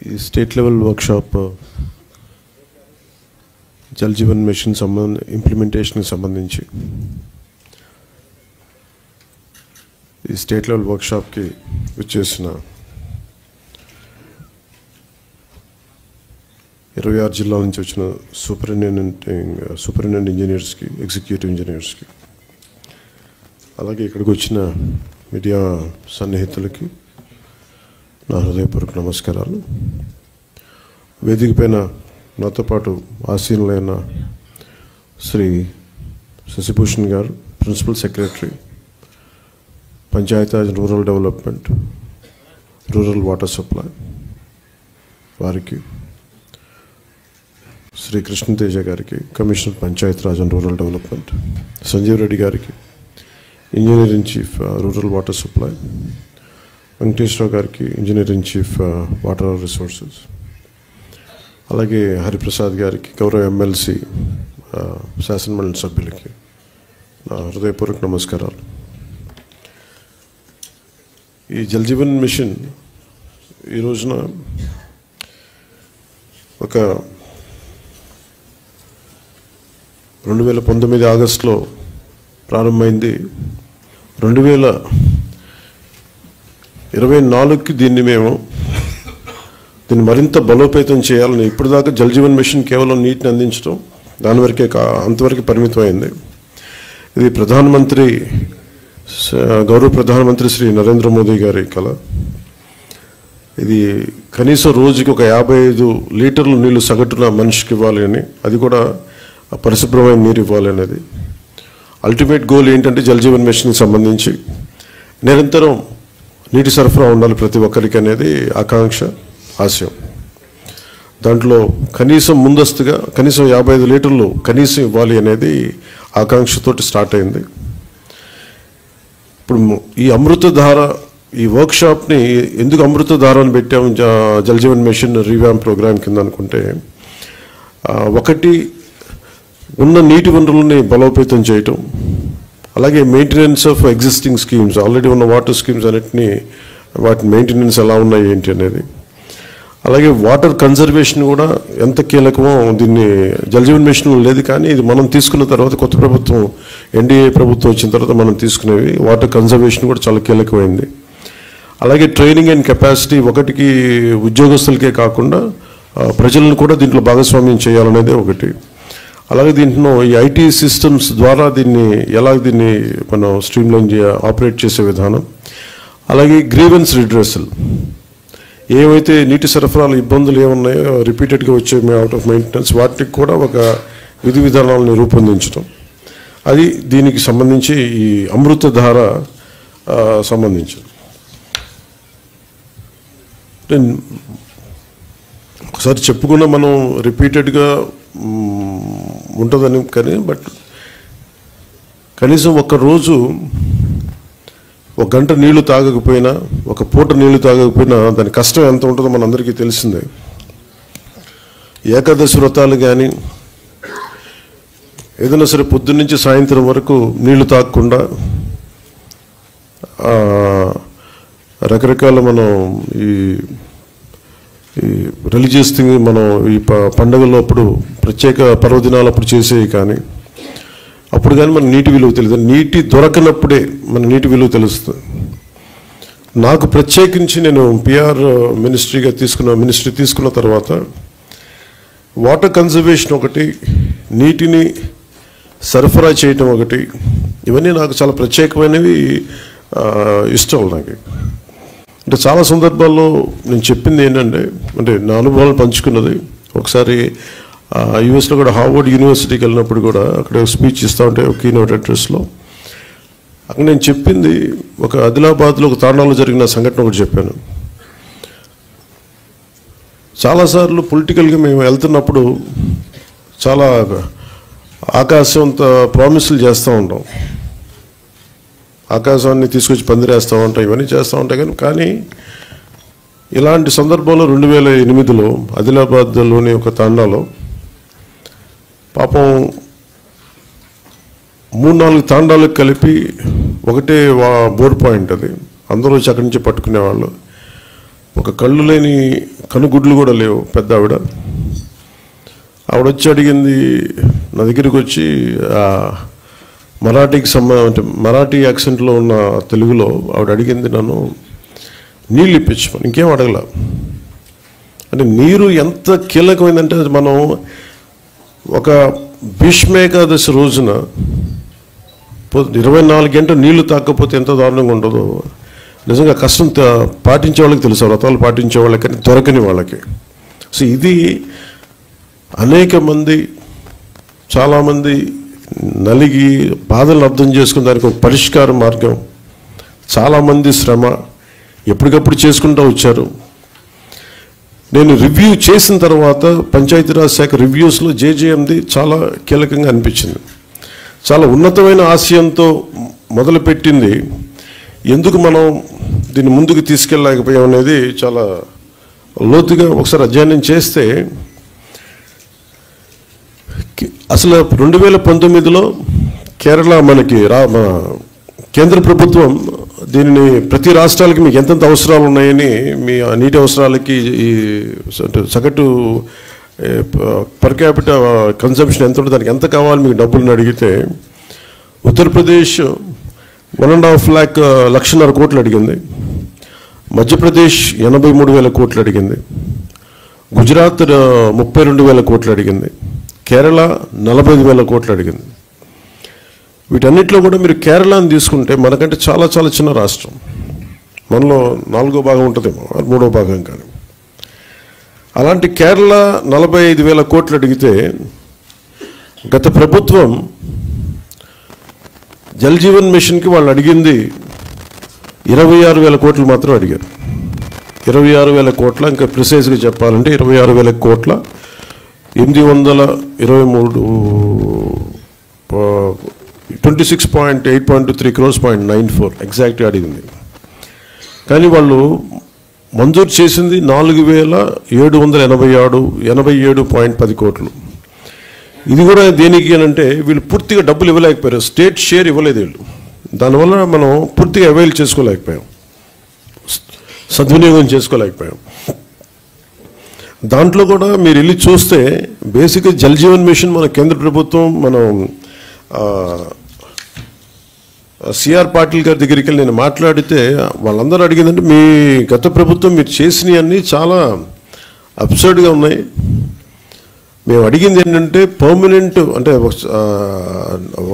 ఈ state level workshop Jal Jeevan mission ఇంప్లిమెంటేషన్కి సంబంధించి ఈ స్టేట్ లెవెల్ వర్క్షాప్కి వచ్చేసిన 26 జిల్లాల నుంచి వచ్చిన సూపరింటెండెంట్ ఇంజనీర్స్కి, ఎగ్జిక్యూటివ్ ఇంజనీర్స్కి, అలాగే ఇక్కడికి వచ్చిన మీడియా సన్నిహితులకి నా హృదయపూర్వక నమస్కారాలు. వేదిక పైన నాతో పాటు ఆసీనులైన శ్రీ శశిభూషణ్ గారు, principal secretary, Panchayati Raj rural development, rural water supply వారికి, శ్రీ కృష్ణతేజ గారికి, commissioner Panchayati Raj and rural development, Sanjeev Reddy గారికి, engineer in chief rural water supply, Venkateswara Rao గారికి, engineer in chief water resources, అలాగే హరిప్రసాద్ గారికి, గౌరవ ఎమ్మెల్సీ శాసనమండలి సభ్యులకి నా హృదయపూర్వక నమస్కారాలు. ఈ జల్ జీవన్ మిషన్ ఈ రోజున ఒక 2019 ఆగస్టులో ప్రారంభమైంది. 2024కి దీన్ని మరింత బలోపేతం చేయాలని. ఇప్పటిదాకా జల్ జీవన్ మిషన్ కేవలం నీటిని అందించడం అంతవరకే పరిమితమైంది. ఇది గౌరవ ప్రధానమంత్రి శ్రీ నరేంద్ర మోదీ గారి కళ. ఇది కనీసం రోజుకి ఒక 55 లీటర్ల నీళ్లు సగటున మనిషికి ఇవ్వాలి అని, అది కూడా పరిశుభ్రమైన నీరు ఇవ్వాలి అనేది అల్టిమేట్ గోల్. ఏంటంటే జల్ జీవన్ మిషన్కి సంబంధించి నిరంతరం నీటి సరఫరా ఉండాలి ప్రతి ఒక్కరికి అనేది ఆకాంక్ష, ఆశయం. దాంట్లో కనీసం ముందస్తుగా కనీసం 55 లీటర్లు కనీసం ఇవ్వాలి అనేది ఆకాంక్షతోటి స్టార్ట్ అయింది. ఇప్పుడు ఈ అమృతధార, ఈ వర్క్షాప్ని ఎందుకు అమృతధార అని పెట్టాము Jal Jeevan mission revamp programme కింద అనుకుంటే, ఒకటి ఉన్న నీటి వనరులని బలోపేతం చేయటం, అలాగే maintenance of existing schemes, already ఉన్న వాటర్ స్కీమ్స్ అన్నిటినీ వాటి మెయింటెనెన్స్ ఎలా ఉన్నాయి ఏంటి అనేది, అలాగే వాటర్ కన్జర్వేషన్ కూడా ఎంత కీలకమో. దీన్ని జల్ జీవన్ మిషన్లో లేదు, కానీ ఇది మనం తీసుకున్న తర్వాత, కొత్త ప్రభుత్వం ఎన్డీఏ ప్రభుత్వం వచ్చిన తర్వాత మనం తీసుకునేవి వాటర్ కన్జర్వేషన్ కూడా చాలా కీలకమైంది. అలాగే ట్రైనింగ్ అండ్ కెపాసిటీ, ఒకటికి ఉద్యోగస్తులకే కాకుండా ప్రజలను కూడా దీంట్లో భాగస్వామ్యం చేయాలనేది ఒకటి. అలాగే దీంట్లో ఈ ఐటీ సిస్టమ్స్ ద్వారా దీన్ని మనం స్ట్రీమ్లైన్ ఆపరేట్ చేసే విధానం, అలాగే గ్రీవెన్స్ రిడ్రెసల్, ఏవైతే నీటి సరఫరాలు ఇబ్బందులు ఏమున్నాయో రిపీటెడ్గా వచ్చే అవుట్ ఆఫ్ మెయింటెనెన్స్, వాటికి కూడా ఒక విధి విధానాలను రూపొందించడం, అది దీనికి సంబంధించి ఈ అమృతధార సంబంధించి. ఒకసారి చెప్పుకున్న మనం రిపీటెడ్గా ఉంటుందని, కానీ కనీసం ఒక్కరోజు 1 గంట నీళ్లు తాగకపోయినా, 1 పూట నీళ్లు తాగకపోయినా దాని కష్టం ఎంత ఉంటుందో మనందరికీ తెలిసిందే. ఏకాదశి వ్రతాలు కానీ ఏదైనా సరే పొద్దున్నుంచి సాయంత్రం వరకు నీళ్లు తాగకుండా రకరకాల మనం ఈ రిలీజియస్ థింగ్ మనం ఈ పండుగల్లో అప్పుడు ప్రత్యేక పర్వదినాలు అప్పుడు చేసేవి, కానీ అప్పుడు కానీ మన నీటి విలువ తెలియదు. నీటి దొరకనప్పుడే మన నీటి విలువ తెలుస్తుంది. నాకు ప్రత్యేకించి నేను పిఆర్ మినిస్ట్రీ తీసుకున్న తర్వాత వాటర్ కన్జర్వేషన్ ఒకటి, నీటిని సరఫరా చేయటం ఒకటి, ఇవన్నీ నాకు చాలా ప్రత్యేకమైనవి, ఇష్టం నాకు. అంటే చాలా సందర్భాల్లో నేను చెప్పింది ఏంటంటే, నా అనుభవాలు పంచుకున్నది. ఒకసారి యూఎస్లో కూడా హార్వర్డ్ యూనివర్సిటీకి వెళ్ళినప్పుడు కూడా అక్కడ స్పీచ్ ఇస్తూ ఉంటే ఒక కీనోట్ అడ్రస్లో అక్కడ నేను చెప్పింది, ఒక ఆదిలాబాద్లో ఒక తాండాలో జరిగిన సంఘటన ఒకటి చెప్పాను. చాలాసార్లు పొలిటికల్గా మేము వెళ్తున్నప్పుడు చాలా ఆకాశంత ప్రామిసులు చేస్తూ ఉంటాం, ఆకాశాన్ని తీసుకొచ్చి పందిరేస్తూ ఉంటాం, ఇవన్నీ చేస్తూ ఉంటాయి. కానీ ఇలాంటి సందర్భంలో 2008లో ఆదిలాబాద్లోని ఒక తాండాలో పాపం 3-4 తాండాలకు కలిపి ఒకటే బోర్ పాయింట్, అది అందరూ వచ్చి అక్కడి నుంచి పట్టుకునేవాళ్ళు. ఒక కళ్ళు లేని కనుగుడ్లు కూడా లేవు పెద్ద ఆవిడ వచ్చి అడిగింది, నా దగ్గరికి వచ్చి మరాఠీకి అంటే మరాఠీ యాక్సెంట్లో ఉన్న తెలుగులో ఆవిడ అడిగింది నన్ను నీళ్ళు ఇప్పించమని. ఇంకేం అడగల. అంటే నీరు ఎంత కీలకమైందంటే మనం ఒక భీష్మేకాదశి రోజున 24 గంటలు నీళ్లు తాకపోతే ఎంత దారుణంగా ఉంటుందో నిజంగా కష్టం పాటించే వాళ్ళకి తెలుసు, వ్రతాలు పాటించే వాళ్ళకి, కానీ దొరకని వాళ్ళకి. సో ఇది అనేక మంది చాలామంది నలిగి బాధలను అర్థం చేసుకుని దానికి ఒక పరిష్కార మార్గం, చాలామంది శ్రమ ఎప్పటికప్పుడు చేసుకుంటూ వచ్చారు. నేను రివ్యూ చేసిన తర్వాత పంచాయతీరాజ్ శాఖ రివ్యూస్లో జేజేఎంది చాలా కీలకంగా అనిపించింది. చాలా ఉన్నతమైన ఆశయంతో మొదలుపెట్టింది, ఎందుకు మనం దీన్ని ముందుకు తీసుకెళ్ళలేకపోయాం అనేది చాలా లోతుగా ఒకసారి అధ్యయనం చేస్తే అసలు 2019లో కేరళ మనకి కేంద్ర ప్రభుత్వం దీనిని ప్రతి రాష్ట్రాలకి మీకు ఎంతెంత అవసరాలు ఉన్నాయని, మీ నీటి అవసరాలకి ఈ సగటు పర్ క్యాపిటల్ కన్సంప్షన్ ఎంత ఉంటుంది, దానికి ఎంత కావాలి మీకు డబ్బులను అడిగితే ఉత్తరప్రదేశ్ 1.5 లక్షన్నర కోట్లు అడిగింది, మధ్యప్రదేశ్ 83,000 కోట్లు అడిగింది, గుజరాత్ 32,000 కోట్లు అడిగింది, కేరళ 45,000 కోట్లు అడిగింది. వీటన్నిటిలో కూడా మీరు కేరళని తీసుకుంటే మనకంటే చాలా చాలా చిన్న రాష్ట్రం, మనలో 4వ భాగం ఉంటుందేమో, 3వ భాగం కానీ. అలాంటి కేరళ 45,000 కోట్లు అడిగితే గత ప్రభుత్వం జల్ జీవన్ మిషన్కి వాళ్ళు అడిగింది 26,000 కోట్లు మాత్రం అడిగారు. 26,000 కోట్ల, ఇంకా ప్రిసైజ్గా చెప్పాలంటే 26,000 కోట్ల 823 26.8.23 crores 0.94 ఎగ్జాక్ట్గా అడిగింది. కానీ వాళ్ళు మంజూరు చేసింది 4,787.10 కోట్లు. ఇది కూడా దేనికి అంటే వీళ్ళు పూర్తిగా డబ్బులు ఇవ్వలేకపోయారు, స్టేట్ షేర్ ఇవ్వలేదు వీళ్ళు. దానివల్ల మనం పూర్తిగా అవైల్ చేసుకోలేకపోయాం, సద్వినియోగం చేసుకోలేకపోయాం. దాంట్లో కూడా మీరు వెళ్ళి చూస్తే బేసిక్గా జల్ జీవన్ మిషన్ మన కేంద్ర ప్రభుత్వం, మనం సిఆర్ పాటిల్ గారి దగ్గరికి వెళ్ళి నేను మాట్లాడితే వాళ్ళందరూ అడిగిందంటే మీ గత ప్రభుత్వం మీరు చేసినవి అన్నీ చాలా అబ్సర్డ్గా ఉన్నాయి, మేము అడిగింది ఏంటంటే పర్మనెంట్ అంటే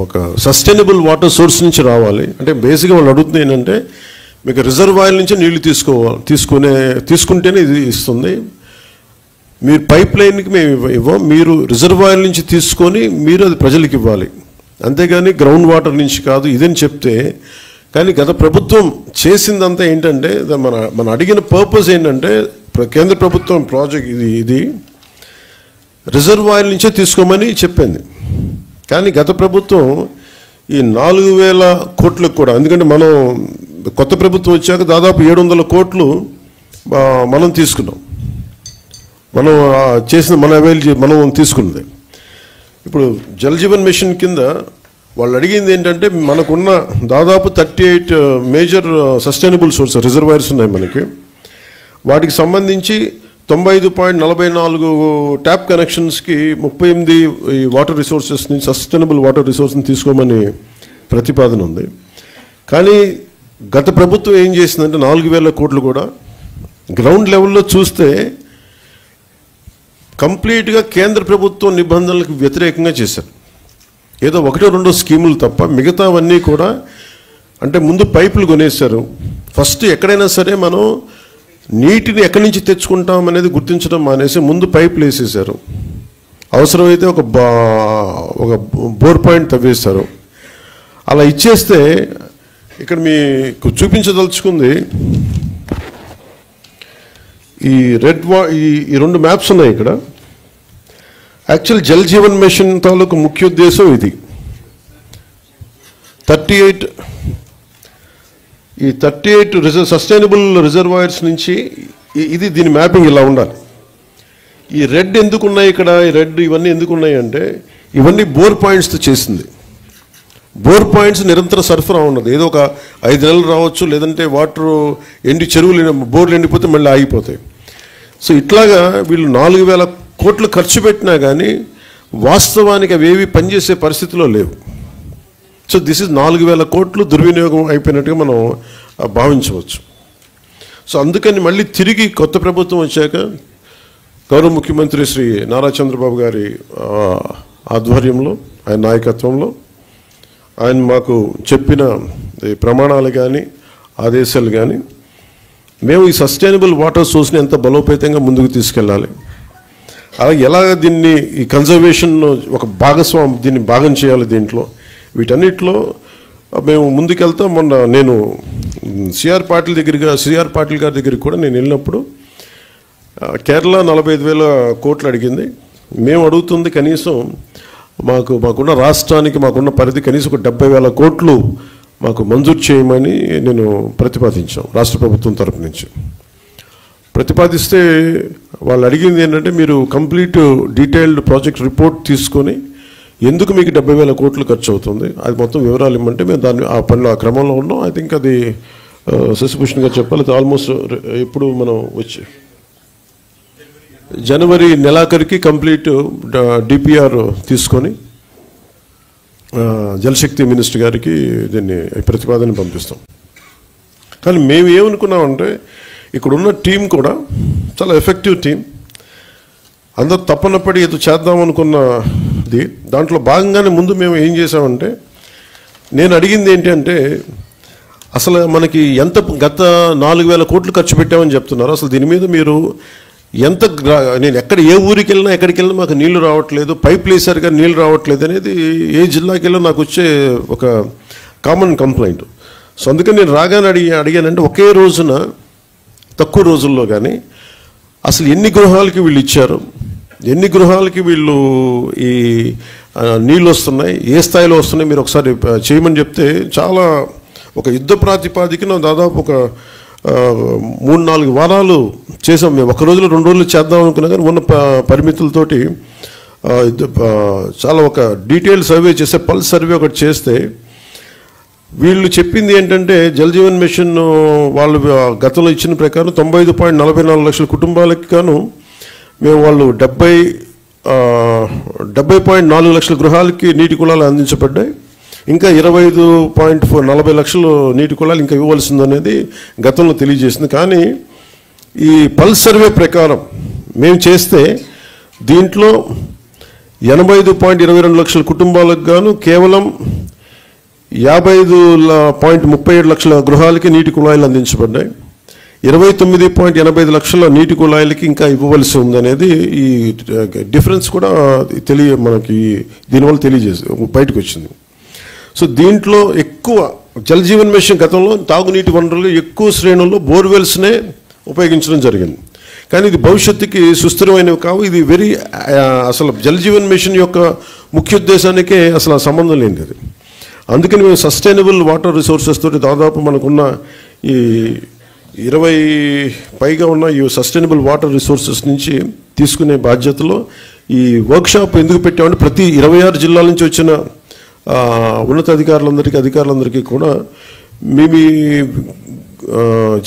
ఒక సస్టైనబుల్ వాటర్ సోర్స్ నుంచి రావాలి. అంటే బేసిక్గా వాళ్ళు అడుగుతుంది ఏంటంటే మీకు రిజర్వాయర్ నుంచి నీళ్లు తీసుకుంటేనే ఇది ఇస్తుంది, మీరు పైప్ లైన్కి మేము ఇవ్వం, మీరు రిజర్వాయర్ నుంచి తీసుకొని మీరు అది ప్రజలకు ఇవ్వాలి, అంతేగాని గ్రౌండ్ వాటర్ నుంచి కాదు ఇదని చెప్తే. కానీ గత ప్రభుత్వం చేసిందంతా ఏంటంటే మన అడిగిన పర్పస్ ఏంటంటే కేంద్ర ప్రభుత్వం ప్రాజెక్ట్ ఇది రిజర్వాయర్ నుంచే తీసుకోమని చెప్పింది. కానీ గత ప్రభుత్వం ఈ 4,000 కోట్లకు కూడా, ఎందుకంటే మనం కొత్త ప్రభుత్వం వచ్చాక దాదాపు 700 కోట్లు మనం తీసుకున్నాం, మనం చేసిన మనం తీసుకున్నది. ఇప్పుడు జల్ జీవన్ మిషన్ కింద వాళ్ళు అడిగింది ఏంటంటే మనకున్న దాదాపు 38 మేజర్ సస్టైనబుల్ సోర్స్ రిజర్వాయర్స్ ఉన్నాయి మనకి, వాటికి సంబంధించి 95.44 ట్యాప్ కనెక్షన్స్కి 38 వాటర్ రిసోర్సెస్ నుంచి సస్టైనబుల్ వాటర్ రిసోర్స్ని తీసుకోమని ప్రతిపాదన ఉంది. కానీ గత ప్రభుత్వం ఏం చేసిందంటే 4,000 కోట్లు కూడా గ్రౌండ్ లెవెల్లో చూస్తే కంప్లీట్గా కేంద్ర ప్రభుత్వం నిబంధనలకు వ్యతిరేకంగా చేశారు. ఏదో 1-2 స్కీములు తప్ప మిగతావన్నీ కూడా, అంటే ముందు పైపులు కొనేశారు. ఫస్ట్ ఎక్కడైనా సరే మనం నీటిని ఎక్కడి నుంచి తెచ్చుకుంటాం అనేది గుర్తించడం మానేసి ముందు పైపులు వేసేసారు, అవసరమైతే ఒక బోర్ పాయింట్ తవ్వేశారు. అలా ఇచ్చేస్తే ఇక్కడ మీకు చూపించదలుచుకుంది ఈ ఈ 2 మ్యాప్స్ ఉన్నాయి ఇక్కడ. యాక్చువల్ జల్ జీవన్ మిషన్ తాలూకు ముఖ్య ఉద్దేశం ఇది. 38 సస్టైనబుల్ రిజర్వాయర్స్ నుంచి ఇది దీని మ్యాపింగ్ ఇలా ఉండాలి. ఈ రెడ్ ఎందుకు ఉన్నాయి ఇక్కడ, ఈ రెడ్ ఇవన్నీ ఎందుకు ఉన్నాయి అంటే ఇవన్నీ బోర్ పాయింట్స్తో చేసింది. బోర్ పాయింట్స్ నిరంతర సరఫరా ఉన్నది, ఏదో ఒక 5 నెలలు రావచ్చు, లేదంటే వాటర్ చెరువులు బోర్లు ఎండిపోతే మళ్ళీ ఆగిపోతాయి. సో ఇట్లాగా వీళ్ళు 4,000 కోట్లు ఖర్చు పెట్టినా కానీ వాస్తవానికి అవి ఏవి పనిచేసే పరిస్థితిలో లేవు. సో దిస్ ఇస్ 4,000 కోట్లు దుర్వినియోగం అయిపోయినట్టుగా మనం భావించవచ్చు. సో అందుకని మళ్ళీ తిరిగి కొత్త ప్రభుత్వం వచ్చాక గౌరవ ముఖ్యమంత్రి శ్రీ నారా చంద్రబాబు గారి ఆధ్వర్యంలో, ఆయన నాయకత్వంలో ఆయన మాకు చెప్పిన ప్రమాణాలు కానీ ఆదేశాలు కానీ మేము ఈ సస్టైనబుల్ వాటర్ సోర్స్ని ఎంత బలోపేతంగా ముందుకు తీసుకెళ్ళాలి, అలాగే ఎలాగ దీన్ని ఈ కన్జర్వేషన్ ఒక దీన్ని భాగం చేయాలి, దీంట్లో వీటన్నిటిలో మేము ముందుకెళ్తాం. మొన్న నేను సిఆర్ పాటిల్ గారి దగ్గరికి కూడా నేను వెళ్ళినప్పుడు కేరళ 45,000 కోట్లు అడిగింది. మేము అడుగుతుంది కనీసం మాకున్న రాష్ట్రానికి మాకున్న పరిధి కనీసం ఒక 70,000 కోట్లు మాకు మంజూరు చేయమని నేను ప్రతిపాదించాం. రాష్ట్ర ప్రభుత్వం తరపు నుంచి ప్రతిపాదిస్తే వాళ్ళు అడిగింది ఏంటంటే, మీరు కంప్లీట్ డీటెయిల్డ్ ప్రాజెక్ట్ రిపోర్ట్ తీసుకొని ఎందుకు మీకు 70,000 కోట్లు ఖర్చు అవుతుంది అది మొత్తం వివరాలు ఇవ్వమంటే మేము దాన్ని ఆ పనిలో ఆ క్రమంలో ఉన్నాం. ఐ థింక్ అది శశిభూషణ్ గారు చెప్పాలి, ఆల్మోస్ట్ ఇప్పుడు మనం వచ్చి జనవరి నెలాఖరికి కంప్లీట్ డిపిఆర్ తీసుకొని జలశక్తి మినిస్టర్ గారికి దీన్ని ప్రతిపాదన పంపిస్తాం. కానీ మేము ఏమనుకున్నామంటే, ఇక్కడున్న టీం కూడా చాలా ఎఫెక్టివ్ టీం, అందరూ తప్పనప్పటి ఏదో చేద్దాం అనుకున్నది. దాంట్లో భాగంగానే ముందు మేము ఏం చేసామంటే, నేను అడిగింది ఏంటి అంటే, అసలు మనకి ఎంత గత 4,000 కోట్లు ఖర్చు పెట్టామని చెప్తున్నారు, అసలు దీని మీద మీరు ఎంత, నేను ఏ ఊరికి వెళ్ళినా ఎక్కడికి వెళ్ళినా మాకు నీళ్లు రావట్లేదు, పైప్ వేసారు కానీ నీళ్ళు రావట్లేదు అనేది ఏ జిల్లాకి వెళ్ళినా నాకు వచ్చే ఒక కామన్ కంప్లైంట్. సో అందుకని నేను రాగానే అడిగానంటే, ఒకే రోజున తక్కువ రోజుల్లో కానీ అసలు ఎన్ని గృహాలకి వీళ్ళు ఇచ్చారు, ఎన్ని గృహాలకి వీళ్ళు ఈ నీళ్ళు వస్తున్నాయి, ఏ స్థాయిలో వస్తున్నాయి మీరు ఒకసారి చేయమని చెప్తే, చాలా ఒక యుద్ధ ప్రాతిపాదికన దాదాపు ఒక 3-4 వారాలు చేసాం. మేము ఒక రోజులో 2 రోజులు చేద్దాం అనుకున్నా కానీ ఉన్న పరిమితులతోటి చాలా ఒక డీటెయిల్ సర్వే చేస్తే, పల్స్ సర్వే ఒకటి చేస్తే వీళ్ళు చెప్పింది ఏంటంటే, జల్ జీవన్ మిషన్ వాళ్ళు గతంలో ఇచ్చిన ప్రకారం 95.44 లక్షల కుటుంబాలకి గాను మేము వాళ్ళు 70.4 లక్షల గృహాలకి నీటి కుళాలు అందించబడ్డాయి. ఇంకా 25.40 లక్షలు నీటి కుళాలు ఇంకా ఇవ్వవలసిందనేది గతంలో తెలియజేసింది. కానీ ఈ పల్స్ సర్వే ప్రకారం మేము చేస్తే దీంట్లో 85.22 లక్షల కుటుంబాలకు గాను కేవలం 55.37 లక్షల గృహాలకి నీటి కుళాయిలు అందించబడ్డాయి. 29.85 లక్షల నీటి కుళాయిలకి ఇంకా ఇవ్వవలసి ఉందనేది ఈ డిఫరెన్స్ కూడా మనకి దీనివల్ల బయటకు వచ్చింది. సో దీంట్లో ఎక్కువ జల్ జీవన్ మిషన్ గతంలో తాగునీటి వనరులు ఎక్కువ శ్రేణుల్లో బోర్వెల్స్నే ఉపయోగించడం జరిగింది. కానీ ఇది భవిష్యత్తుకి సుస్థిరమైనవి కావు. ఇది అసలు జల్ జీవన్ మిషన్ యొక్క ముఖ్య ఉద్దేశానికే అసలు సంబంధం లేనిది అది. అందుకని మేము సస్టైనబుల్ వాటర్ రిసోర్సెస్ తోటి దాదాపు మనకున్న ఈ 20 పైగా ఉన్న ఈ సస్టైనబుల్ వాటర్ రిసోర్సెస్ నుంచి తీసుకునే బాధ్యతలో ఈ వర్క్షాప్ ఎందుకు పెట్టామంటే, ప్రతి 26 జిల్లాల నుంచి వచ్చిన అధికారులందరికీ కూడా మీ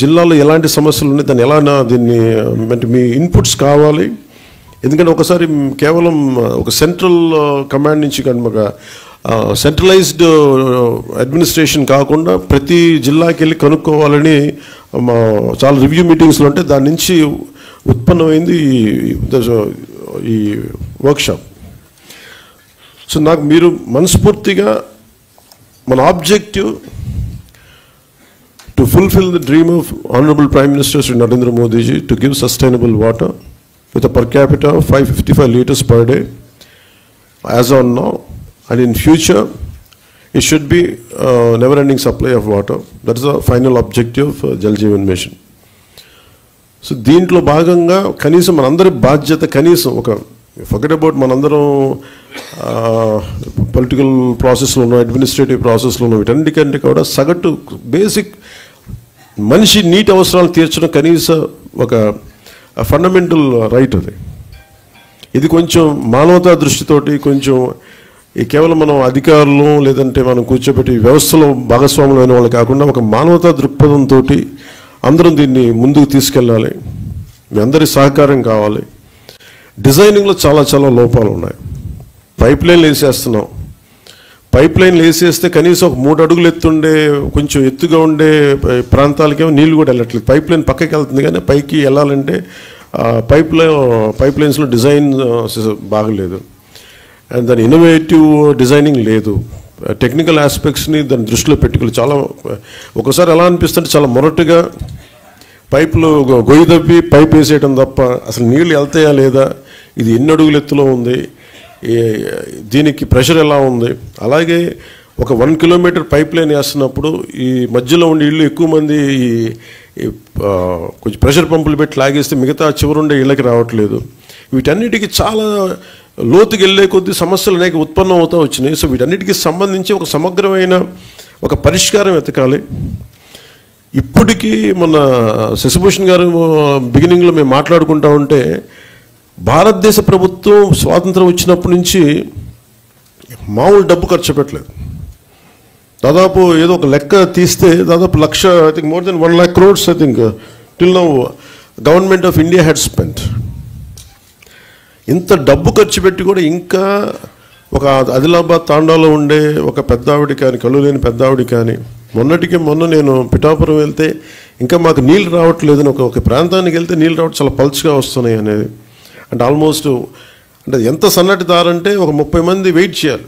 జిల్లాలో ఎలాంటి సమస్యలు ఉన్నాయి, దాన్ని దీన్ని అంటే మీ ఇన్పుట్స్ కావాలి. ఎందుకంటే ఒకసారి కేవలం ఒక సెంట్రల్ కమాండ్ నుంచి కానీ ఒక సెంట్రలైజ్డ్ అడ్మినిస్ట్రేషన్ కాకుండా ప్రతి జిల్లాకి వెళ్ళి కనుక్కోవాలని చాలా రివ్యూ మీటింగ్స్లో ఉంటే దాని నుంచి ఉత్పన్నమైంది ఈ వర్క్షాప్. సో నాకు మీరు మనస్ఫూర్తిగా మన objective to fulfil the dream of honourable prime minister Shri Narendra Modiji to give sustainable water with per capita 555 liters per day as on now, and in future it should be never ending supply of water. That is the final objective of Jal Jeevan Mission. So దీంట్లో భాగంగా కనీసం మనందరి బాధ్యత, కనీసం ఒక forget about మనందరం political ప్రాసెస్లో ఉన్నాం, అడ్మినిస్ట్రేటివ్ ప్రాసెస్లో ఉన్నాం, వీటన్నిటికంటే కూడా సగటు బేసిక్ మనిషి నీటి అవసరాలు తీర్చడం కనీస ఒక ఫండమెంటల్ రైట్ అది. ఇది కొంచెం మానవతా దృష్టితోటి కొంచెం కేవలం మనం అధికారులు లేదంటే మనం కూర్చోబెట్టి వ్యవస్థలో భాగస్వాములైన వాళ్ళు కాకుండా ఒక మానవతా దృక్పథంతో అందరం దీన్ని ముందుకు తీసుకెళ్ళాలి. మీ అందరి సహకారం కావాలి. డిజైనింగ్లో చాలా చాలా లోపాలు ఉన్నాయి. పైప్ లైన్లు వేసేస్తున్నాం. పైప్ లైన్లు వేసేస్తే కనీసం ఒక 3 అడుగులు ఎత్తుండే కొంచెం ఎత్తుగా ఉండే ప్రాంతాలకేమో నీళ్ళు కూడా వెళ్ళట్లేదు. పైప్ లైన్ పక్కకి వెళ్తుంది కానీ పైకి వెళ్ళాలంటే పైప్ లైన్స్లో డిజైన్ బాగలేదు. అండ్ దాని ఇన్నోవేటివ్ డిజైనింగ్ లేదు. టెక్నికల్ ఆస్పెక్ట్స్ని దాన్ని దృష్టిలో పెట్టుకోవాలి. చాలా ఒకసారి ఎలా అనిపిస్తుంటే చాలా మొరటుగా పైపులు గొయ్యి తప్పి పైప్ వేసేయడం తప్ప అసలు నీళ్ళు వెళ్తాయా లేదా, ఇది ఎన్ని అడుగులు ఎత్తులో ఉంది, దీనికి ప్రెషర్ ఎలా ఉంది. అలాగే ఒక 1 కిలోమీటర్ పైప్ లైన్ వేస్తున్నప్పుడు ఈ మధ్యలో ఉండే ఇళ్ళు ఎక్కువ మంది కొంచెం ప్రెషర్ పంపులు పెట్టి లాగేస్తే మిగతా చివరుండే ఇళ్ళకి రావట్లేదు. వీటన్నిటికీ చాలా లోతుకి వెళ్ళే కొద్దీ సమస్యలు అనేక ఉత్పన్నం అవుతూ వచ్చినాయి. సో వీటన్నిటికీ సంబంధించి ఒక సమగ్రమైన ఒక పరిష్కారం వెతకాలి. ఇప్పటికీ మొన్న శశిభూషణ్ గారు బిగినింగ్లో మేము మాట్లాడుకుంటా ఉంటే భారతదేశ ప్రభుత్వం స్వాతంత్రం వచ్చినప్పటి నుంచి మామూలు డబ్బు ఖర్చు పెట్టలేదు. దాదాపు ఏదో ఒక లెక్క తీస్తే దాదాపు 1,00,000, I think more than 1 lakh crores I think till now government of India had spent. ఇంత డబ్బు ఖర్చు పెట్టి కూడా ఇంకా ఒక ఆదిలాబాద్ తాండాలో ఉండే ఒక పెద్దావిడ కానీ, కళ్ళు లేని పెద్దావిడ కానీ, మొన్న నేను పిఠాపురం వెళ్తే ఇంకా మాకు నీళ్ళు రావట్లేదని ఒక ప్రాంతానికి వెళ్తే నీళ్ళు రావడం చాలా పల్చగా వస్తున్నాయి అనేది. అంటే ఆల్మోస్ట్ అంటే ఎంత సన్నటి దారంటే ఒక 30 మంది వెయిట్ చేయాలి.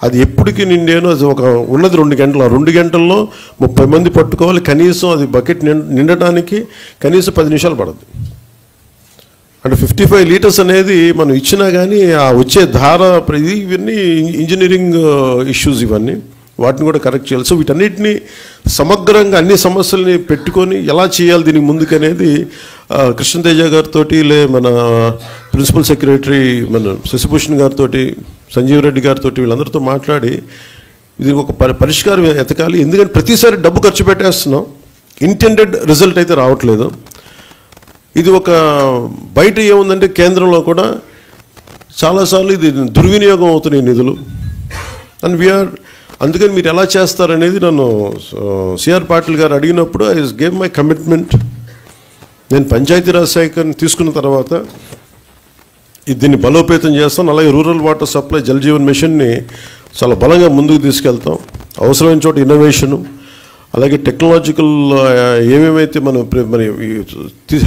అది ఎప్పటికీ నిండేను. అది ఒక ఉన్నది 2 గంటలు. ఆ 2 గంటల్లో 30 మంది పట్టుకోవాలి. కనీసం అది బకెట్ నిండటానికి కనీసం 10 నిమిషాలు పడుతుంది. అంటే 55 లీటర్స్ అనేది మనం ఇచ్చినా కానీ ఆ వచ్చే ధార ఇవన్నీ ఇంజనీరింగ్ ఇష్యూస్, ఇవన్నీ వాటిని కూడా కరెక్ట్ చేయాలి. సో వీటన్నిటిని సమగ్రంగా అన్ని సమస్యల్ని పెట్టుకొని ఎలా చేయాలి దీనికి ముందుకనేది కృష్ణతేజ గారితో, మన ప్రిన్సిపల్ సెక్రటరీ మన శశిభూషణ్ గారితో, సంజీవ్ రెడ్డి గారితో వీళ్ళందరితో మాట్లాడి ఇది ఒక పరిష్కారం ఎతకాలి. ఎందుకంటే ప్రతిసారి డబ్బు ఖర్చు పెట్టేస్తున్నాం, ఇంటెండెడ్ రిజల్ట్ అయితే రావట్లేదు. ఇది ఒక బయట ఏముందంటే కేంద్రంలో కూడా చాలాసార్లు ఇది దుర్వినియోగం అవుతున్నాయి నిధులు. అండ్ అందుకని మీరు ఎలా చేస్తారనేది నన్ను సిఆర్ పాటిల్ గారు అడిగినప్పుడు ఐ గేవ్ మై కమిట్మెంట్. నేను పంచాయతీరాజ్ శాఖని తీసుకున్న తర్వాత దీన్ని బలోపేతం చేస్తాం. అలాగే rural water supply Jal Jeevan మిషన్ని చాలా బలంగా ముందుకు తీసుకెళ్తాం. అవసరమైన చోట ఇన్నోవేషను, అలాగే టెక్నాలజికల్ ఏమేమైతే మనం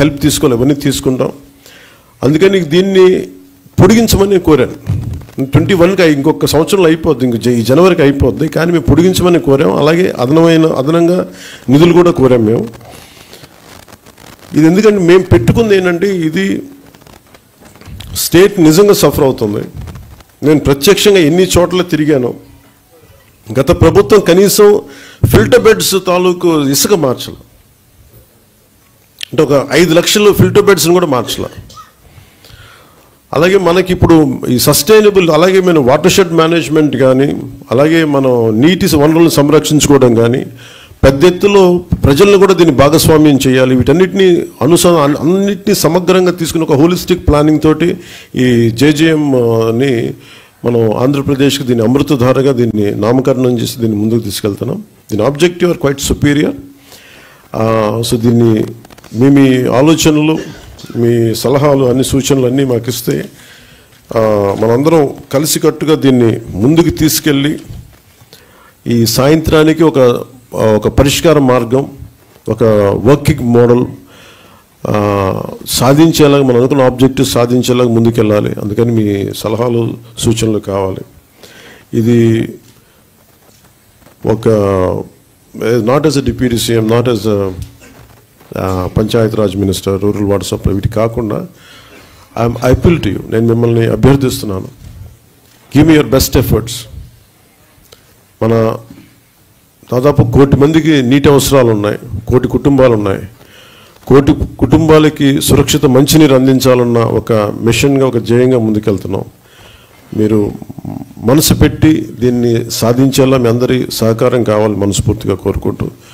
హెల్ప్ తీసుకోవాలి అవన్నీ తీసుకుంటాం. అందుకని దీన్ని పొడిగించమని కోరాను. 21కి ఇంకొక సంవత్సరంలో అయిపోద్ది, ఈ జనవరికి అయిపోద్ది. కానీ మేము పొడిగించమని కోరాం. అలాగే అదనంగా నిధులు కూడా కోరాం మేము. ఇది ఎందుకంటే మేము పెట్టుకుంది ఏంటంటే ఇది స్టేట్ నిజంగా సఫర్ అవుతుంది. నేను ప్రత్యక్షంగా ఎన్ని చోట్ల తిరిగాను. గత ప్రభుత్వం కనీసం ఫిల్టర్ బెడ్స్ తాలూకు ఇసుక మార్చాలి. అంటే ఒక 5 లక్షలు ఫిల్టర్ బెడ్స్ని కూడా మార్చాలి. అలాగే మనకి ఇప్పుడు ఈ సస్టైనబుల్, అలాగే మనం వాటర్ షెడ్ మేనేజ్మెంట్ కానీ, అలాగే మనం నీటి వనరులను సంరక్షించుకోవడం కానీ, పెద్ద ఎత్తులో ప్రజలను కూడా దీన్ని భాగస్వామ్యం చేయాలి. వీటన్నిటిని అన్నిటినీ సమగ్రంగా తీసుకుని ఒక హోలిస్టిక్ ప్లానింగ్ తోటి ఈ జేజేఎంని మనం ఆంధ్రప్రదేశ్కి దీన్ని అమృతధారగా దీన్ని నామకరణం చేసి దీన్ని ముందుకు తీసుకెళ్తున్నాం. దీని objective are quite superior. So దీన్ని మీ ఆలోచనలు, మీ సలహాలు, అన్ని సూచనలు అన్నీ మాకు ఇస్తే మనందరం కలిసికట్టుగా దీన్ని ముందుకు తీసుకెళ్ళి ఈ సాయంత్రానికి ఒక పరిష్కార మార్గం, ఒక వర్కింగ్ మోడల్ సాధించేలాగా, మనం అనుకున్న ఆబ్జెక్టివ్ సాధించేలాగా ముందుకెళ్ళాలి. అందుకని మీ సలహాలు, సూచనలు కావాలి. ఇది ఒక not as a deputy CM, not as a Panchayati Raj minister, rural water supply, వీటి కాకుండా ఐ అపీల్ టు యూ, నేను మిమ్మల్ని అభ్యర్థిస్తున్నాను. Give me your best efforts. మన దాదాపు 1 కోటి మందికి నీటి అవసరాలు ఉన్నాయి, 1 కోటి కుటుంబాలు ఉన్నాయి. 1 కోటి కుటుంబాలకి సురక్షిత మంచినీరు అందించాలన్న ఒక మిషన్గా, ఒక ధ్యేయంగా ముందుకెళ్తున్నాం. మీరు మనసు పెట్టి దీన్ని సాధించేలా మీ అందరి సహకారం కావాలి మనస్ఫూర్తిగా కోరుకుంటూ